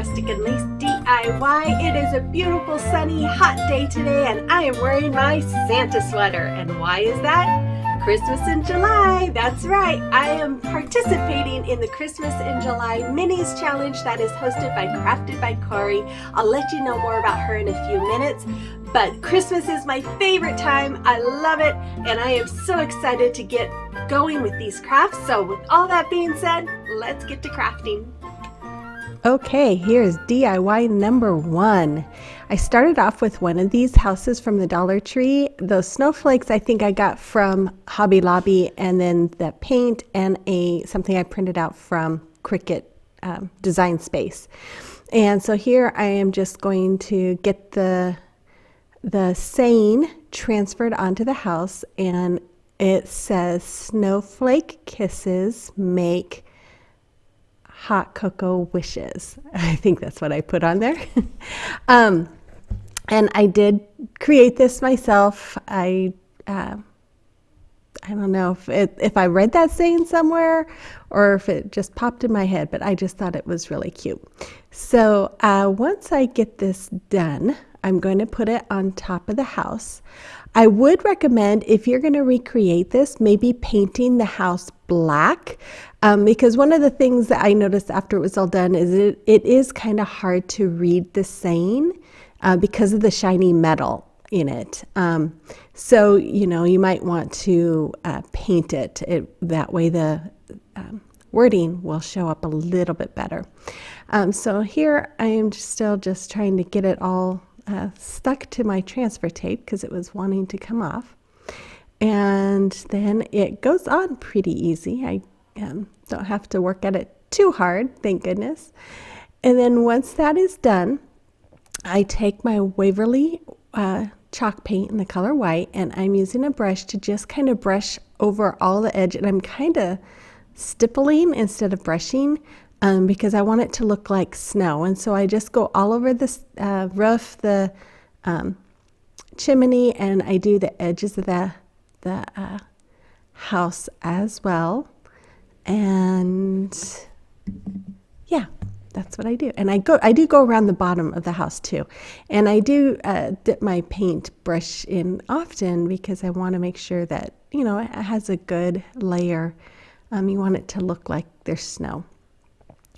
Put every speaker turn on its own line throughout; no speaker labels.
Rustic and Lace DIY. It is a beautiful, sunny, hot day today, and I am wearing my Santa sweater. And why is that? Christmas in July. That's right. I am participating in the Christmas in July Minis Challenge that is hosted by Crafted by Corie. I'll let you know more about her in a few minutes. But Christmas is my favorite time. I love it, and I am so excited to get going with these crafts. So with all that being said, let's get to crafting. Okay, here's DIY number 1. I started off with one of these houses from the Dollar Tree. Those snowflakes I think I got from Hobby Lobby, and then the paint and something I printed out from Cricut Design Space. And so here I am just going to get the saying transferred onto the house, and it says snowflake kisses make hot cocoa wishes. I think that's what I put on there. And I did create this myself. I don't know if I read that saying somewhere or if it just popped in my head, but I just thought it was really cute. So once I get this done, I'm going to put it on top of the house. I would recommend, if you're going to recreate this, maybe painting the house black, because one of the things that I noticed after it was all done is it is kind of hard to read the saying because of the shiny metal in it. So, you might want to paint it. That way the wording will show up a little bit better. So here I am still just trying to get it all stuck to my transfer tape because it was wanting to come off. And then it goes on pretty easy. I don't have to work at it too hard, thank goodness. And then once that is done, I take my Waverly chalk paint in the color white, and I'm using a brush to just kind of brush over all the edge, and I'm kind of stippling instead of brushing because I want it to look like snow. And so I just go all over this roof, the chimney, and I do the edges of the house as well. And yeah, that's what I do. And I do go around the bottom of the house too. And I do dip my paint brush in often because I want to make sure that, it has a good layer. You want it to look like there's snow.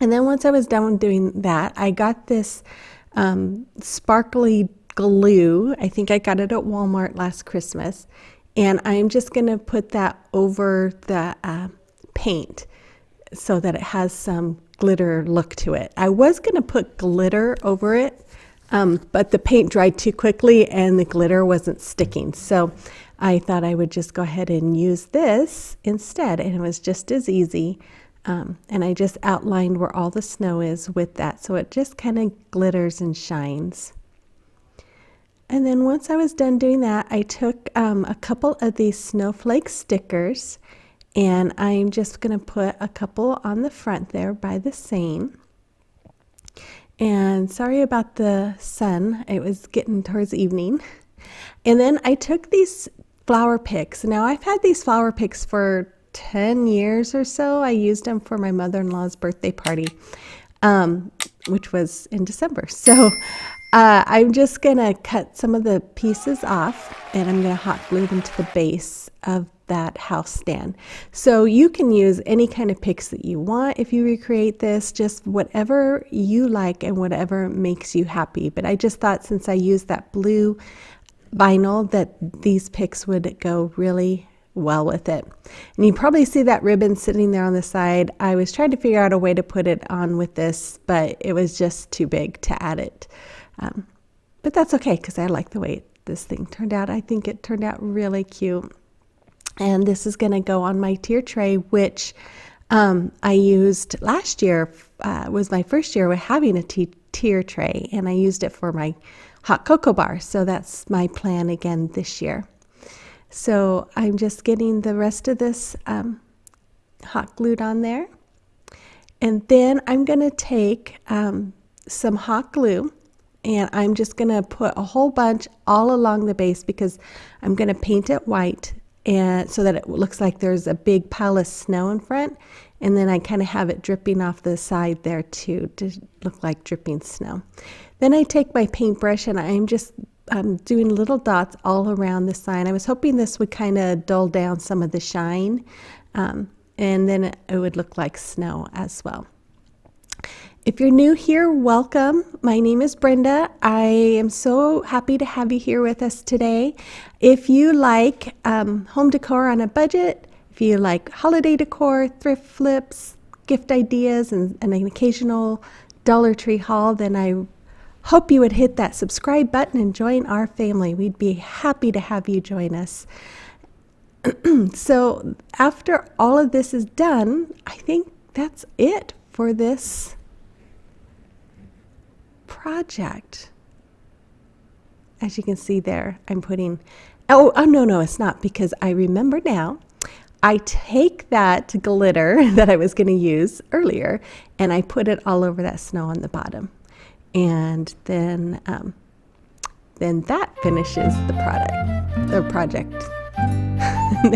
And then once I was done doing that, I got this sparkly glue. I think I got it at Walmart last Christmas. And I'm just going to put that over the paint so that it has some glitter look to it. I was going to put glitter over it, but the paint dried too quickly and the glitter wasn't sticking. So I thought I would just go ahead and use this instead, and it was just as easy. And I just outlined where all the snow is with that, so it just kind of glitters and shines. And then once I was done doing that, I took a couple of these snowflake stickers, and I'm just going to put a couple on the front there by the seam. And sorry about the sun, it was getting towards evening. And then I took these flower picks. Now I've had these flower picks for 10 years or so. I used them for my mother-in-law's birthday party, which was in December. So I'm just going to cut some of the pieces off, and I'm going to hot glue them to the base of that house stand. So you can use any kind of picks that you want if you recreate this, just whatever you like and whatever makes you happy. But I just thought, since I used that blue vinyl, that these picks would go really well with it. And you probably see that ribbon sitting there on the side. I was trying to figure out a way to put it on with this, but it was just too big to add it. But that's okay, because I like the way this thing turned out. I think it turned out really cute. And this is going to go on my tier tray, which I used last year. Was my first year with having a tier tray, and I used it for my hot cocoa bar. So that's my plan again this year. So I'm just getting the rest of this hot glued on there. And then I'm going to take some hot glue, and I'm just going to put a whole bunch all along the base because I'm going to paint it white and so that it looks like there's a big pile of snow in front. And then I kind of have it dripping off the side there too to look like dripping snow. Then I take my paintbrush and I'm just doing little dots all around the sign. I was hoping this would kind of dull down some of the shine, and then it would look like snow as well. If you're new here, welcome. My name is Brenda. I am so happy to have you here with us today. If you like home decor on a budget, if you like holiday decor, thrift flips, gift ideas, and an occasional Dollar Tree haul, then I hope you would hit that subscribe button and join our family. We'd be happy to have you join us. So after all of this is done, I think that's it for this project. As you can see there, I'm putting, no, it's not, because I remember now. I take that glitter that I was going to use earlier and I put it all over that snow on the bottom. And then that finishes the project.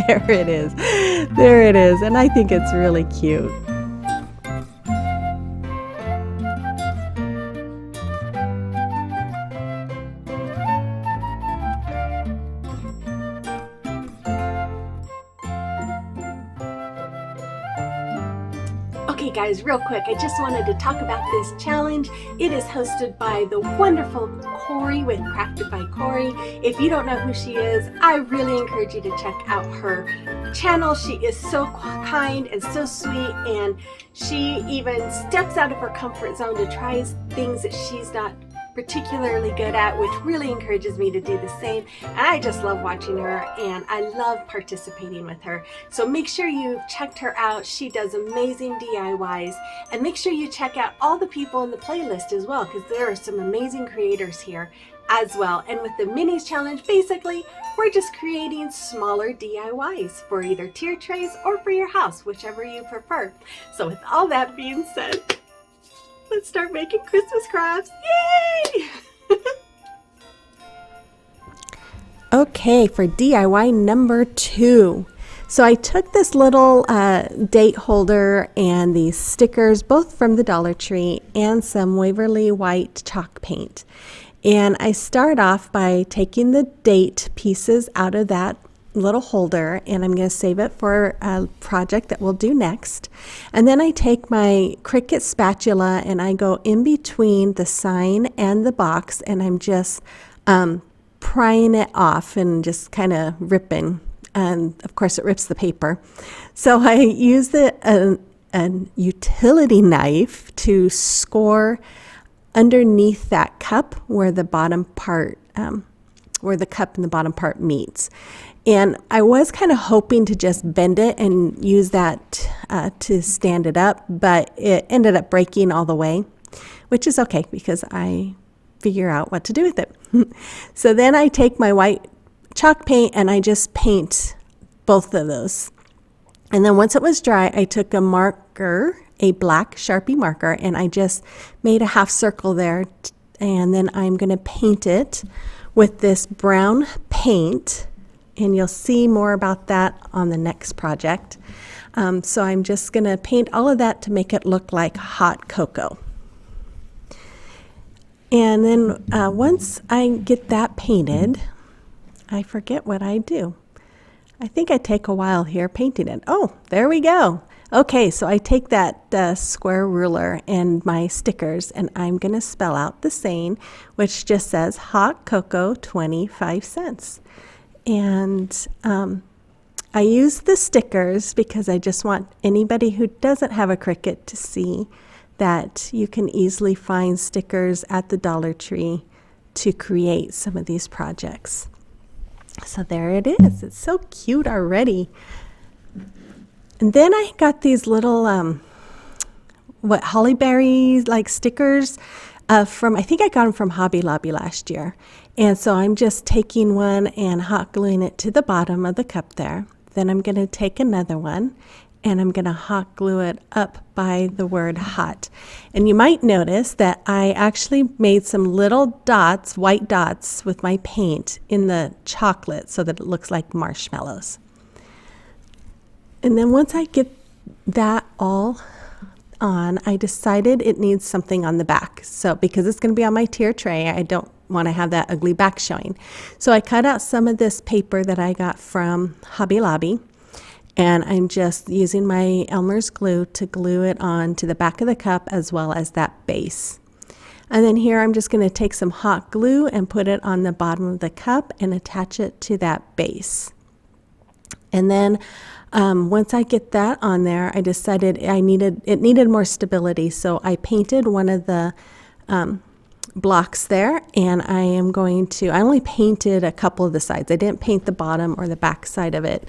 There it is. There it is. And I think it's really cute. Okay guys, real quick, I just wanted to talk about this challenge. It is hosted by the wonderful Corie with Crafted by Corie. If you don't know who she is, I really encourage you to check out her channel. She is so kind and so sweet, and she even steps out of her comfort zone to try things that she's not particularly good at, which really encourages me to do the same. And I just love watching her and I love participating with her. So make sure you've checked her out. She does amazing DIYs, and make sure you check out all the people in the playlist as well, because there are some amazing creators here as well. And with the minis challenge, basically we're just creating smaller DIYs for either tier trays or for your house, whichever you prefer. So with all that being said, let's start making Christmas crafts. Yay! Okay, for DIY number 2. So I took this little date holder and these stickers, both from the Dollar Tree, and some Waverly white chalk paint. And I start off by taking the date pieces out of that little holder, and I'm going to save it for a project that we'll do next. And then I take my Cricut spatula and I go in between the sign and the box, and I'm just prying it off and just kind of ripping, and of course it rips the paper. So I use a utility knife to score underneath that cup where the bottom part where the cup and the bottom part meets. And I was kind of hoping to just bend it and use that to stand it up, but it ended up breaking all the way, which is okay because I figure out what to do with it. So then I take my white chalk paint and I just paint both of those. And then once it was dry, I took a marker, a black Sharpie marker, and I just made a half circle there. And then I'm going to paint it with this brown paint. And you'll see more about that on the next project. So I'm just going to paint all of that to make it look like hot cocoa. And then once I get that painted, I forget what I do. I think I take a while here painting it. Oh, there we go. Okay, so I take that square ruler and my stickers, and I'm going to spell out the saying, which just says hot cocoa 25 cents. And I use the stickers because I just want anybody who doesn't have a Cricut to see that you can easily find stickers at the Dollar Tree to create some of these projects. So there it is. It's so cute already. And then I got these little holly berries like stickers from, I think I got them from Hobby Lobby last year. And so I'm just taking one and hot gluing it to the bottom of the cup there. Then I'm going to take another one and I'm going to hot glue it up by the word hot. And you might notice that I actually made some little dots, white dots with my paint in the chocolate so that it looks like marshmallows. And then once I get that all on, I decided it needs something on the back. So because it's going to be on my tier tray, I don't want to have that ugly back showing. So I cut out some of this paper that I got from Hobby Lobby, and I'm just using my Elmer's glue to glue it on to the back of the cup as well as that base. And then here I'm just going to take some hot glue and put it on the bottom of the cup and attach it to that base. And then once I get that on there, I decided it needed more stability. So I painted one of the blocks there, and I only painted a couple of the sides. I didn't paint the bottom or the back side of it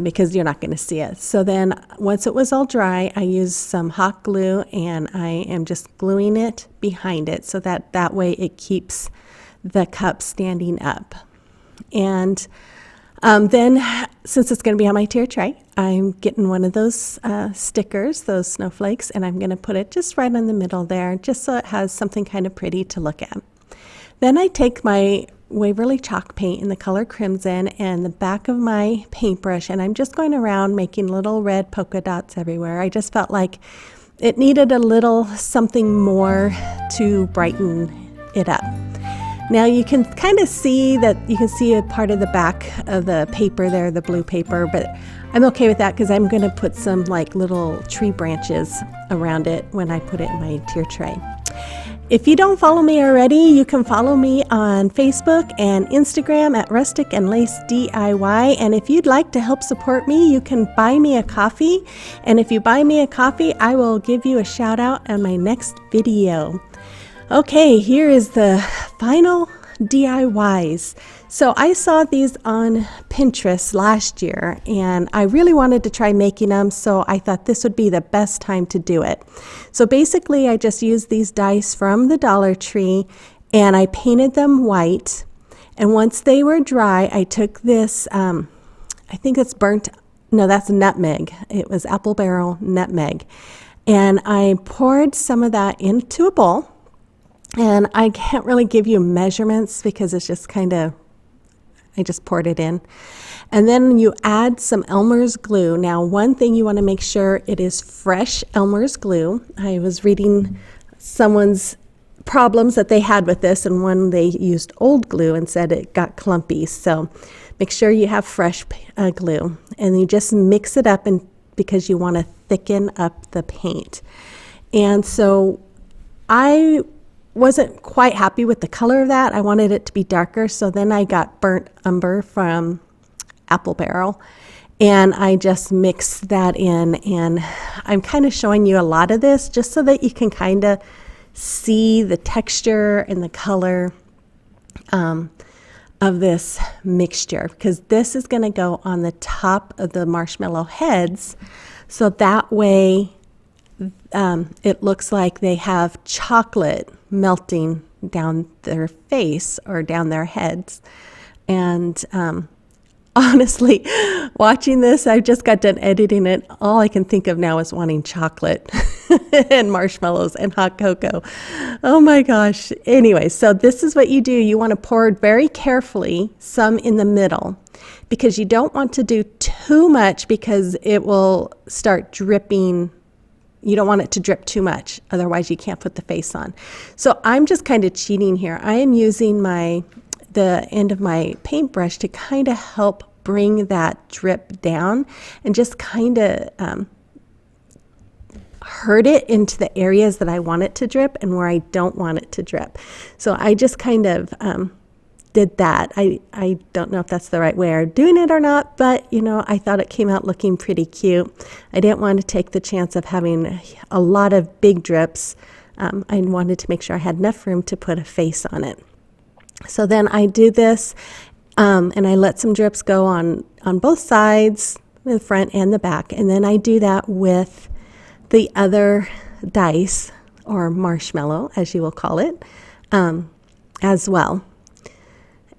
because you're not going to see it. So then once it was all dry, I used some hot glue, and I am just gluing it behind it so that way it keeps the cup standing up. And then, since it's going to be on my tier tray, I'm getting one of those stickers, those snowflakes, and I'm going to put it just right in the middle there, just so it has something kind of pretty to look at. Then I take my Waverly chalk paint in the color crimson and the back of my paintbrush, and I'm just going around making little red polka dots everywhere. I just felt like it needed a little something more to brighten it up. Now you can kind of see a part of the back of the paper there, the blue paper, but I'm okay with that because I'm going to put some like little tree branches around it when I put it in my tier tray. If you don't follow me already, you can follow me on Facebook and Instagram at Rustic and Lace DIY. And if you'd like to help support me, you can buy me a coffee. And if you buy me a coffee, I will give you a shout out on my next video. Okay, here is the final DIYs. So I saw these on Pinterest last year, and I really wanted to try making them, so I thought this would be the best time to do it. So basically, I just used these dice from the Dollar Tree, and I painted them white. And once they were dry, I took this, I think it's that's nutmeg. It was apple barrel nutmeg. And I poured some of that into a bowl. And I can't really give you measurements because it's just I just poured it in. And then you add some Elmer's glue. Now, one thing you want to make sure it is fresh Elmer's glue. I was reading someone's problems that they had with this, and one they used old glue and said it got clumpy. So make sure you have fresh glue. And you just mix it up because you want to thicken up the paint. And so I wasn't quite happy with the color of that. I wanted it to be darker, so then I got burnt umber from Apple Barrel, and I just mixed that in, and I'm kind of showing you a lot of this just so that you can kind of see the texture and the color of this mixture, because this is going to go on the top of the marshmallow heads, so that way it looks like they have chocolate melting down their face or down their heads. And honestly, watching this, I just got done editing it. All I can think of now is wanting chocolate and marshmallows and hot cocoa. Oh my gosh. Anyway, so this is what you do. You want to pour very carefully, some in the middle, because you don't want to do too much because it will start dripping. You don't want it to drip too much, otherwise you can't put the face on. So I'm just kind of cheating here. I am using the end of my paintbrush to kind of help bring that drip down and just kind of herd it into the areas that I want it to drip and where I don't want it to drip. So I just kind of did that. I don't know if that's the right way of doing it or not, but I thought it came out looking pretty cute. I didn't want to take the chance of having a lot of big drips. I wanted to make sure I had enough room to put a face on it. So then I do this, and I let some drips go on both sides, the front and the back, and then I do that with the other dice, or marshmallow, as you will call it, as well.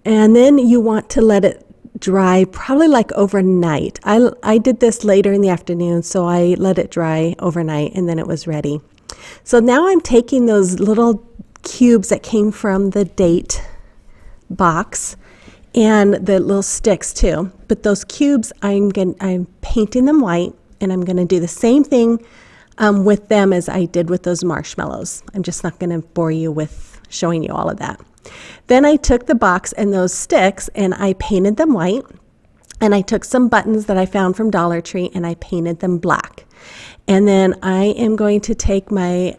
And then you want to let it dry probably like overnight. I did this later in the afternoon, so I let it dry overnight and then it was ready. So now I'm taking those little cubes that came from the date box, and the little sticks too. But those cubes, I'm painting them white, and I'm going to do the same thing with them as I did with those marshmallows. I'm just not going to bore you with showing you all of that. Then I took the box and those sticks and I painted them white, and I took some buttons that I found from Dollar Tree and I painted them black. And then I am going to take my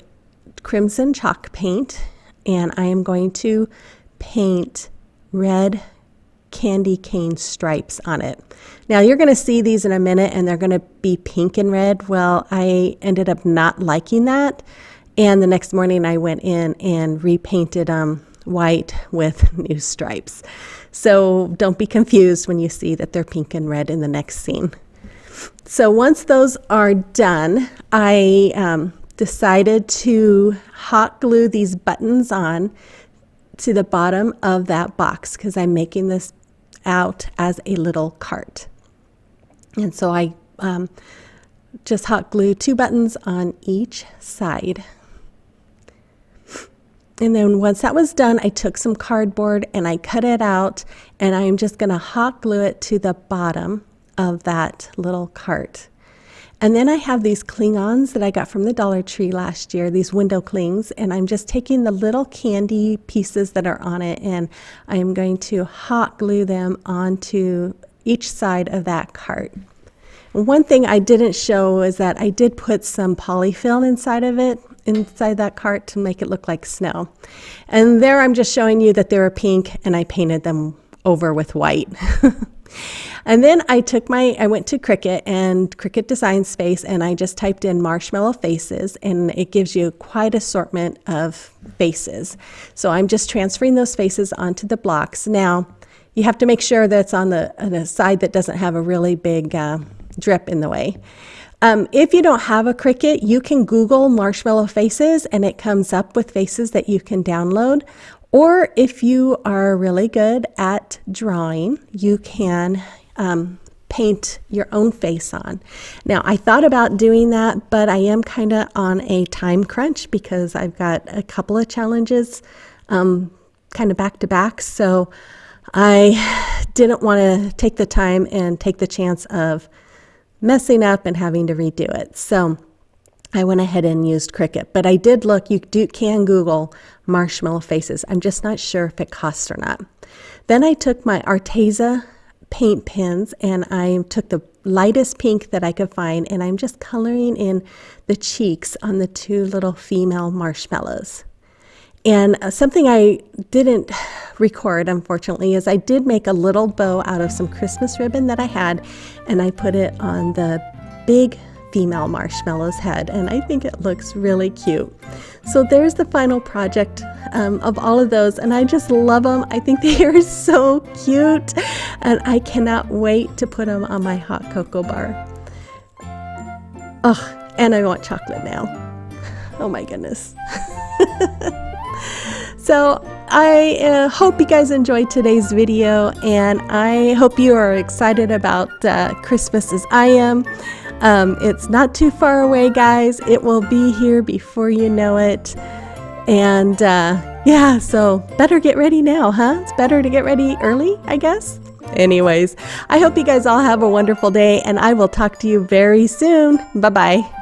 crimson chalk paint and I am going to paint red candy cane stripes on it. Now you're going to see these in a minute and they're going to be pink and red. Well, I ended up not liking that, and the next morning I went in and repainted them white with new stripes. So don't be confused when you see that they're pink and red in the next scene. So once those are done, I decided to hot glue these buttons on to the bottom of that box because I'm making this out as a little cart. And so I just hot glued 2 buttons on each side. And then once that was done, I took some cardboard and I cut it out, and I'm just going to hot glue it to the bottom of that little cart. And then I have these cling-ons that I got from the Dollar Tree last year, these window clings, and I'm just taking the little candy pieces that are on it and I am going to hot glue them onto each side of that cart. One thing I didn't show is that I did put some polyfill inside that cart to make it look like snow. And there I'm just showing you that they were pink and I painted them over with white. And then I went to Cricut and Cricut Design Space, and I just typed in marshmallow faces, and it gives you quite assortment of faces. So I'm just transferring those faces onto the blocks. Now, you have to make sure that it's on the side that doesn't have a really big drip in the way. If you don't have a Cricut, you can Google marshmallow faces and it comes up with faces that you can download. Or if you are really good at drawing, you can paint your own face on. Now, I thought about doing that, but I am kind of on a time crunch because I've got a couple of challenges kind of back to back. So I didn't want to take the time and take the chance of messing up and having to redo it. So I went ahead and used Cricut, but I did look, you can Google marshmallow faces. I'm just not sure if it costs or not. Then I took my Arteza paint pens and I took the lightest pink that I could find, and I'm just coloring in the cheeks on the 2 little female marshmallows. And something I didn't record, unfortunately, is I did make a little bow out of some Christmas ribbon that I had, and I put it on the big female marshmallow's head, and I think it looks really cute. So there's the final project of all of those, and I just love them. I think they are so cute, and I cannot wait to put them on my hot cocoa bar. Oh, and I want chocolate now. Oh my goodness. So I hope you guys enjoyed today's video, and I hope you are excited about Christmas as I am. It's not too far away, guys. It will be here before you know it. And yeah, so better get ready now, huh? It's better to get ready early, I guess. Anyways, I hope you guys all have a wonderful day, and I will talk to you very soon. Bye-bye.